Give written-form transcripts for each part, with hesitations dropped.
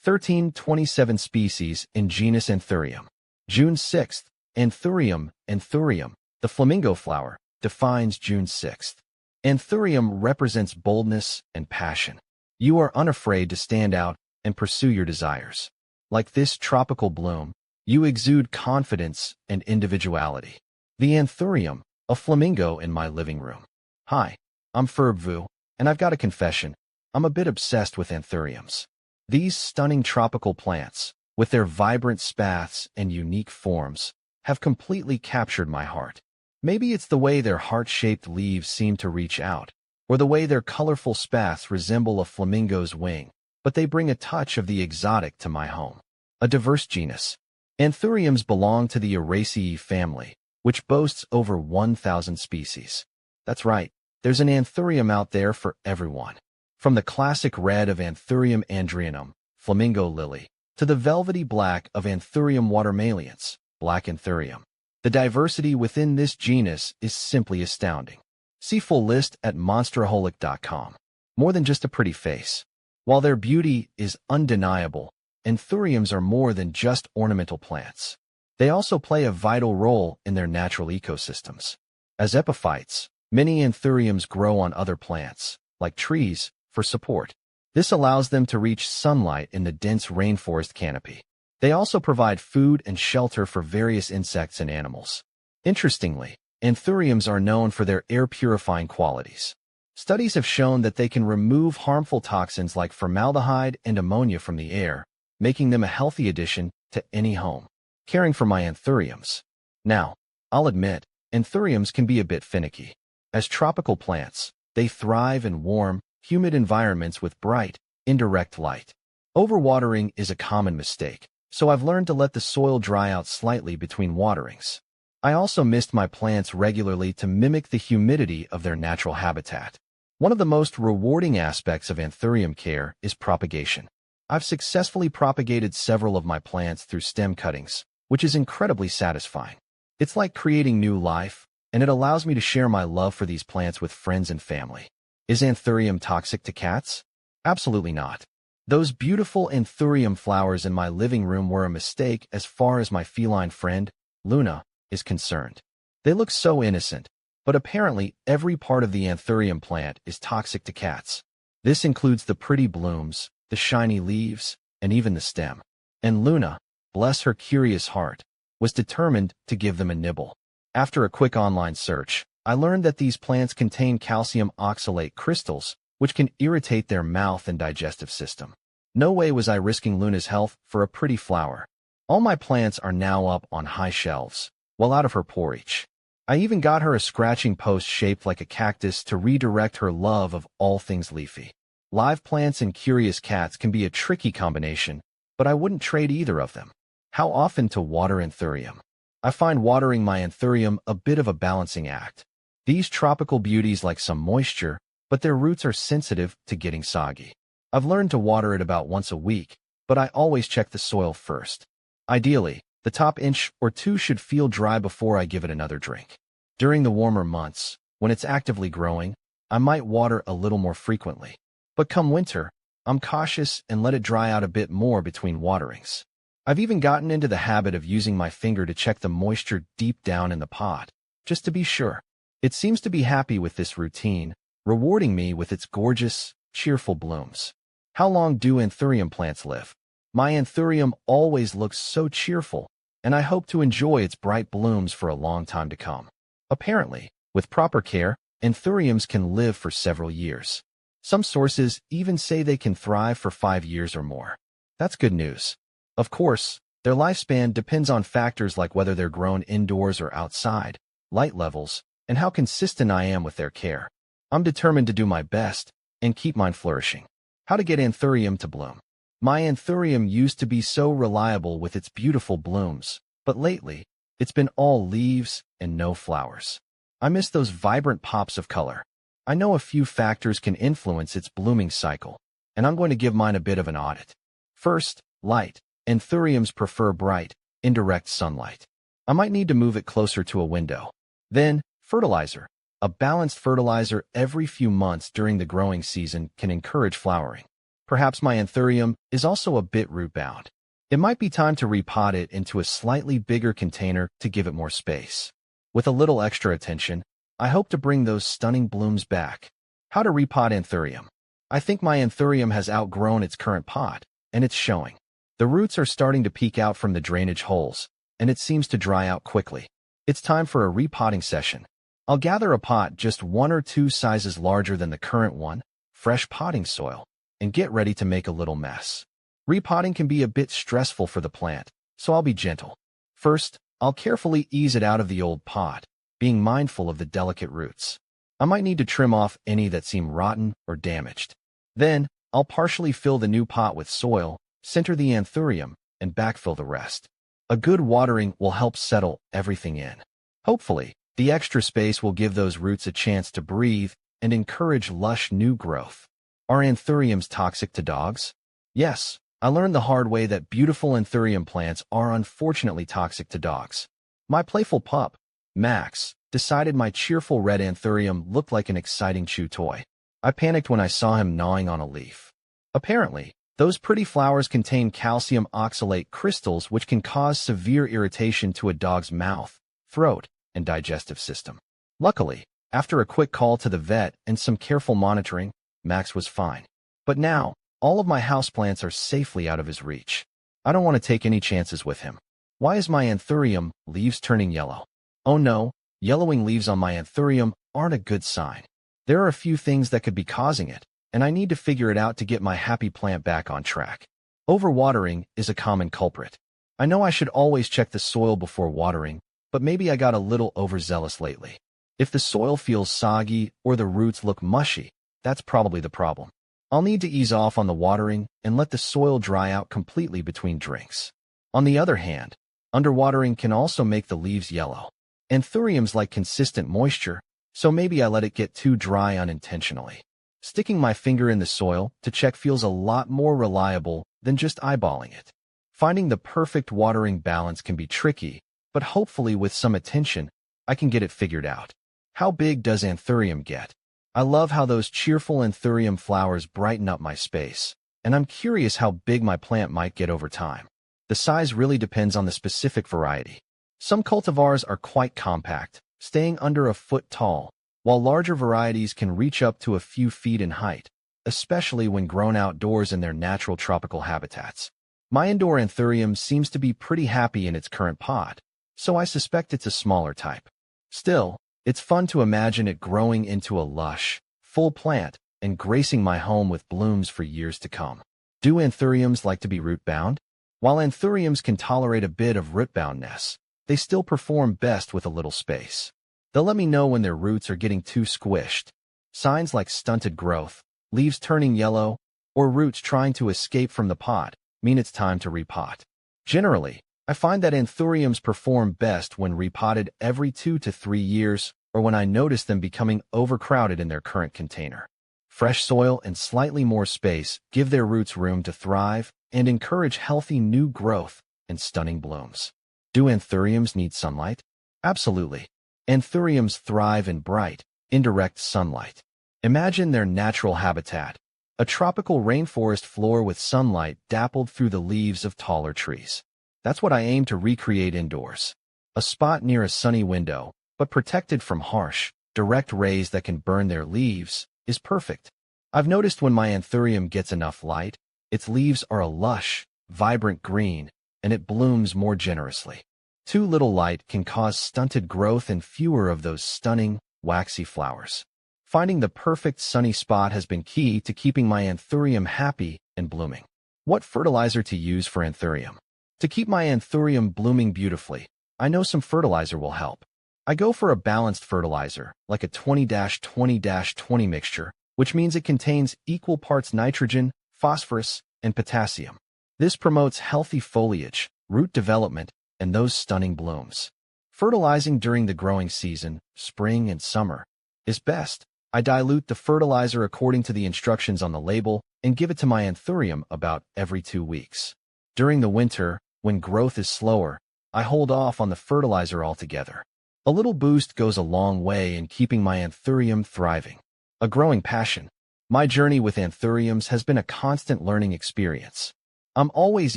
1327 species in genus Anthurium. June 6th, Anthurium, anthurium, the flamingo flower, defines June 6th. Anthurium represents boldness and passion. You are unafraid to stand out and pursue your desires. Like this tropical bloom, you exude confidence and individuality. The anthurium, a flamingo in my living room. Hi, I'm Ferb, and I've got a confession. I'm a bit obsessed with anthuriums. These stunning tropical plants, with their vibrant spathes and unique forms, have completely captured my heart. Maybe it's the way their heart-shaped leaves seem to reach out, or the way their colorful spathes resemble a flamingo's wing, but they bring a touch of the exotic to my home. A diverse genus. Anthuriums belong to the Araceae family, which boasts over 1,000 species. That's right, there's an anthurium out there for everyone. From the classic red of Anthurium andrianum, flamingo lily, to the velvety black of Anthurium watermalians, black anthurium. The diversity within this genus is simply astounding. See full list at monsteraholic.com. More than just a pretty face. While their beauty is undeniable, anthuriums are more than just ornamental plants. They also play a vital role in their natural ecosystems. As epiphytes, many anthuriums grow on other plants, like trees, for support. This allows them to reach sunlight in the dense rainforest canopy. They also provide food and shelter for various insects and animals. Interestingly, anthuriums are known for their air-purifying qualities. Studies have shown that they can remove harmful toxins like formaldehyde and ammonia from the air, making them a healthy addition to any home. Caring for my anthuriums. Now, I'll admit, anthuriums can be a bit finicky. As tropical plants, they thrive in warm, humid environments with bright, indirect light. Overwatering is a common mistake, so I've learned to let the soil dry out slightly between waterings. I also mist my plants regularly to mimic the humidity of their natural habitat. One of the most rewarding aspects of anthurium care is propagation. I've successfully propagated several of my plants through stem cuttings, which is incredibly satisfying. It's like creating new life, and it allows me to share my love for these plants with friends and family. Is anthurium toxic to cats? Absolutely not. Those beautiful anthurium flowers in my living room were a mistake as far as my feline friend, Luna, is concerned. They look so innocent, but apparently every part of the anthurium plant is toxic to cats. This includes the pretty blooms, the shiny leaves, and even the stem. And Luna, bless her curious heart, was determined to give them a nibble. After a quick online search, I learned that these plants contain calcium oxalate crystals, which can irritate their mouth and digestive system. No way was I risking Luna's health for a pretty flower. All my plants are now up on high shelves, well out of her poor reach. I even got her a scratching post shaped like a cactus to redirect her love of all things leafy. Live plants and curious cats can be a tricky combination, but I wouldn't trade either of them. How often to water anthurium? I find watering my anthurium a bit of a balancing act. These tropical beauties like some moisture, but their roots are sensitive to getting soggy. I've learned to water it about once a week, but I always check the soil first. Ideally, the top inch or two should feel dry before I give it another drink. During the warmer months, when it's actively growing, I might water a little more frequently. But come winter, I'm cautious and let it dry out a bit more between waterings. I've even gotten into the habit of using my finger to check the moisture deep down in the pot, just to be sure. It seems to be happy with this routine, rewarding me with its gorgeous, cheerful blooms. How long do anthurium plants live? My anthurium always looks so cheerful, and I hope to enjoy its bright blooms for a long time to come. Apparently, with proper care, anthuriums can live for several years. Some sources even say they can thrive for 5 years or more. That's good news. Of course, their lifespan depends on factors like whether they're grown indoors or outside, light levels, and how consistent I am with their care. I'm determined to do my best and keep mine flourishing. How to get anthurium to bloom. My anthurium used to be so reliable with its beautiful blooms, but lately, it's been all leaves and no flowers. I miss those vibrant pops of color. I know a few factors can influence its blooming cycle, and I'm going to give mine a bit of an audit. First, light. Anthuriums prefer bright, indirect sunlight. I might need to move it closer to a window. Then, fertilizer. A balanced fertilizer every few months during the growing season can encourage flowering. Perhaps my anthurium is also a bit root-bound. It might be time to repot it into a slightly bigger container to give it more space. With a little extra attention, I hope to bring those stunning blooms back. How to repot anthurium. I think my anthurium has outgrown its current pot, and it's showing. The roots are starting to peek out from the drainage holes, and it seems to dry out quickly. It's time for a repotting session. I'll gather a pot just 1 or 2 sizes larger than the current one, fresh potting soil, and get ready to make a little mess. Repotting can be a bit stressful for the plant, so I'll be gentle. First, I'll carefully ease it out of the old pot, being mindful of the delicate roots. I might need to trim off any that seem rotten or damaged. Then, I'll partially fill the new pot with soil, center the anthurium, and backfill the rest. A good watering will help settle everything in. Hopefully, the extra space will give those roots a chance to breathe and encourage lush new growth. Are anthuriums toxic to dogs? Yes, I learned the hard way that beautiful anthurium plants are unfortunately toxic to dogs. My playful pup, Max, decided my cheerful red anthurium looked like an exciting chew toy. I panicked when I saw him gnawing on a leaf. Apparently, those pretty flowers contain calcium oxalate crystals which can cause severe irritation to a dog's mouth, throat, and digestive system. Luckily, after a quick call to the vet and some careful monitoring, Max was fine. But now, all of my houseplants are safely out of his reach. I don't want to take any chances with him. Why is my anthurium leaves turning yellow? Oh no, yellowing leaves on my anthurium aren't a good sign. There are a few things that could be causing it, and I need to figure it out to get my happy plant back on track. Overwatering is a common culprit. I know I should always check the soil before watering, but maybe I got a little overzealous lately. If the soil feels soggy or the roots look mushy, that's probably the problem. I'll need to ease off on the watering and let the soil dry out completely between drinks. On the other hand, underwatering can also make the leaves yellow. Anthuriums like consistent moisture, so maybe I let it get too dry unintentionally. Sticking my finger in the soil to check feels a lot more reliable than just eyeballing it. Finding the perfect watering balance can be tricky, but hopefully with some attention, I can get it figured out. How big does anthurium get? I love how those cheerful anthurium flowers brighten up my space, and I'm curious how big my plant might get over time. The size really depends on the specific variety. Some cultivars are quite compact, staying under a foot tall, while larger varieties can reach up to a few feet in height, especially when grown outdoors in their natural tropical habitats. My indoor anthurium seems to be pretty happy in its current pot, so I suspect it's a smaller type. Still, it's fun to imagine it growing into a lush, full plant and gracing my home with blooms for years to come. Do anthuriums like to be root-bound? While anthuriums can tolerate a bit of root-boundness, they still perform best with a little space. They'll let me know when their roots are getting too squished. Signs like stunted growth, leaves turning yellow, or roots trying to escape from the pot mean it's time to repot. Generally, I find that anthuriums perform best when repotted every 2 to 3 years or when I notice them becoming overcrowded in their current container. Fresh soil and slightly more space give their roots room to thrive and encourage healthy new growth and stunning blooms. Do anthuriums need sunlight? Absolutely. Anthuriums thrive in bright, indirect sunlight. Imagine their natural habitat, a tropical rainforest floor with sunlight dappled through the leaves of taller trees. That's what I aim to recreate indoors. A spot near a sunny window, but protected from harsh, direct rays that can burn their leaves, is perfect. I've noticed when my anthurium gets enough light, its leaves are a lush, vibrant green, and it blooms more generously. Too little light can cause stunted growth and fewer of those stunning, waxy flowers. Finding the perfect sunny spot has been key to keeping my anthurium happy and blooming. What fertilizer to use for anthurium? To keep my anthurium blooming beautifully, I know some fertilizer will help. I go for a balanced fertilizer, like a 20-20-20 mixture, which means it contains equal parts nitrogen, phosphorus, and potassium. This promotes healthy foliage, root development, and those stunning blooms. Fertilizing during the growing season, spring and summer, is best. I dilute the fertilizer according to the instructions on the label and give it to my anthurium about every 2 weeks. During the winter, when growth is slower, I hold off on the fertilizer altogether. A little boost goes a long way in keeping my anthurium thriving. A growing passion. My journey with anthuriums has been a constant learning experience. I'm always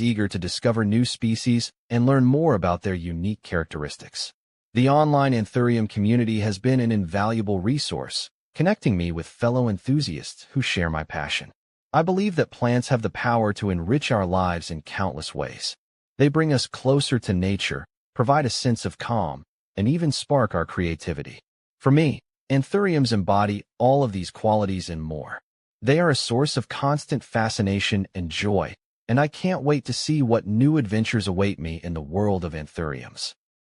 eager to discover new species and learn more about their unique characteristics. The online anthurium community has been an invaluable resource, connecting me with fellow enthusiasts who share my passion. I believe that plants have the power to enrich our lives in countless ways. They bring us closer to nature, provide a sense of calm, and even spark our creativity. For me, anthuriums embody all of these qualities and more. They are a source of constant fascination and joy, and I can't wait to see what new adventures await me in the world of anthuriums.